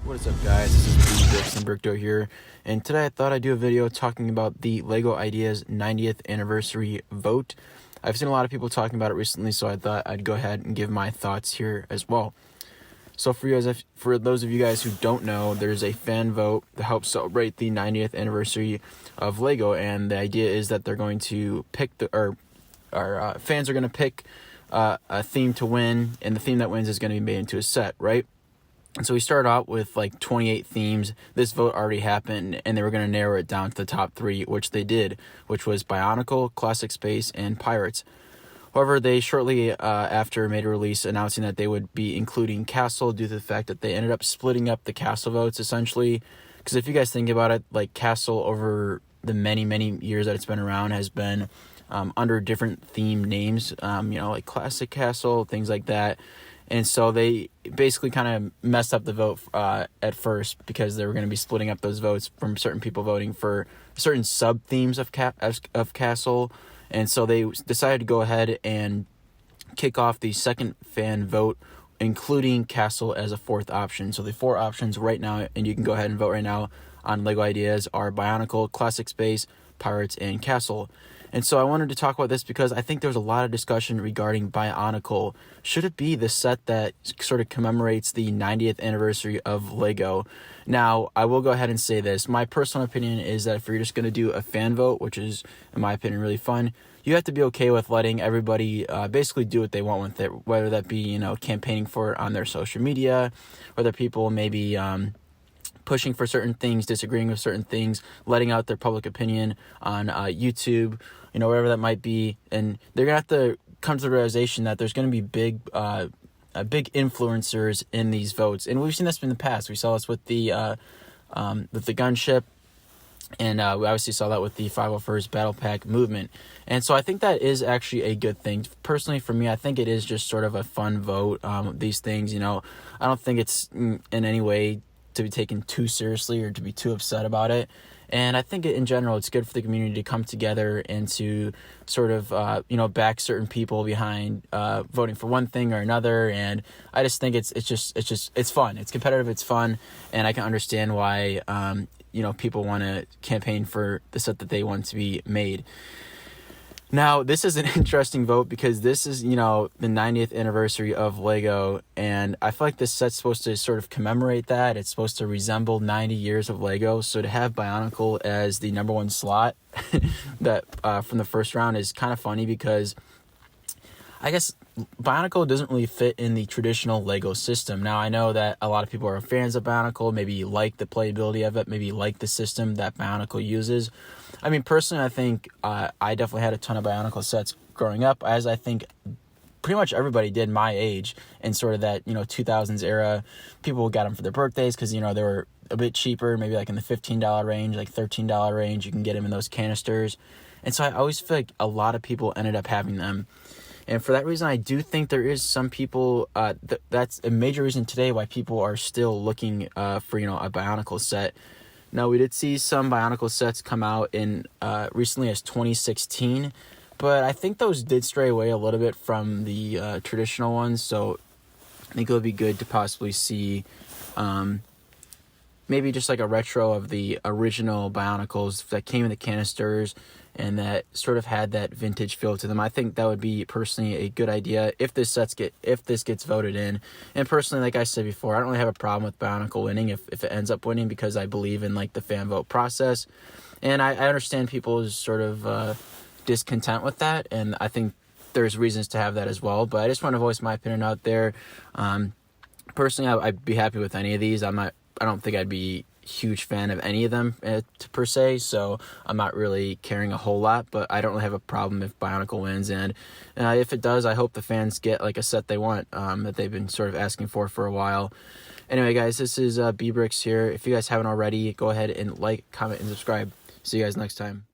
What is up, guys? This is Bricto here, and today I thought I'd do a video talking about the LEGO Ideas 90th anniversary vote. I've seen a lot of people talking about it recently, so I thought I'd go ahead and give my thoughts here as well. So for those of you guys who don't know, there's a fan vote to help celebrate the 90th anniversary of LEGO, and the idea is that they're going to pick fans are going to pick a theme to win, and the theme that wins is going to be made into a set, right? And so we started out with like 28 themes. This vote already happened, and they were going to narrow it down to the top three, which they did, which was Bionicle, Classic Space, and Pirates. However, they shortly after made a release announcing that they would be including Castle due to the fact that they ended up splitting up the Castle votes, essentially. Because if you guys think about it, like Castle over the many years that it's been around has been under different theme names, like Classic Castle, things like that. And so they basically kind of messed up the vote at first, because they were going to be splitting up those votes from certain people voting for certain sub-themes of Castle. And so they decided to go ahead and kick off the second fan vote, including Castle as a fourth option. So the four options right now, and you can go ahead and vote right now on LEGO Ideas, are Bionicle, Classic Space, Pirates, and Castle. And so I wanted to talk about this because I think there was a lot of discussion regarding Bionicle. Should it be the set that sort of commemorates the 90th anniversary of LEGO? Now, I will go ahead and say this. My personal opinion is that if you're just going to do a fan vote, which is, in my opinion, really fun, you have to be okay with letting everybody basically do what they want with it, whether that be, campaigning for it on their social media, whether people maybe pushing for certain things, disagreeing with certain things, letting out their public opinion on YouTube, wherever that might be. And they're going to have to come to the realization that there's going to be big influencers in these votes. And we've seen this in the past. We saw this with the gunship, and we obviously saw that with the 501st Battle Pack movement. And so I think that is actually a good thing. Personally, for me, I think it is just sort of a fun vote. These things, I don't think it's in any way to be taken too seriously or to be too upset about it. And I think in general, it's good for the community to come together and to sort of, back certain people behind voting for one thing or another. And I just think it's fun. It's competitive. It's fun. And I can understand why, people want to campaign for the set that they want to be made. Now, this is an interesting vote because this is, the 90th anniversary of LEGO, and I feel like this set's supposed to sort of commemorate that. It's supposed to resemble 90 years of LEGO, so to have Bionicle as the number one slot that from the first round is kind of funny, because I guess Bionicle doesn't really fit in the traditional LEGO system. Now, I know that a lot of people are fans of Bionicle, maybe like the playability of it, maybe like the system that Bionicle uses. I mean, personally, I think I definitely had a ton of Bionicle sets growing up, as I think pretty much everybody did my age, in sort of that, 2000s era. People got them for their birthdays because, they were a bit cheaper, maybe like in the $15 range, like $13 range. You can get them in those canisters. And so I always feel like a lot of people ended up having them. And for that reason, I do think there is some people, that's a major reason today why people are still looking for, a Bionicle set. Now, we did see some Bionicle sets come out in recently as 2016, but I think those did stray away a little bit from the traditional ones. So I think it would be good to possibly see maybe just like a retro of the original Bionicles that came in the canisters and that sort of had that vintage feel to them. I think that would be personally a good idea if this gets voted in. And personally, like I said before, I don't really have a problem with Bionicle winning if it ends up winning, because I believe in like the fan vote process. And I understand people's sort of discontent with that, and I think there's reasons to have that as well. But I just want to voice my opinion out there. Personally, I'd be happy with any of these. I don't think I'd be huge fan of any of them per se, so I'm not really caring a whole lot, but I don't really have a problem if Bionicle wins. And if it does, I hope the fans get like a set they want, that they've been sort of asking for a while. Anyway, guys, this is B-Bricks here. If you guys haven't already, go ahead and like, comment, and subscribe. See you guys next time.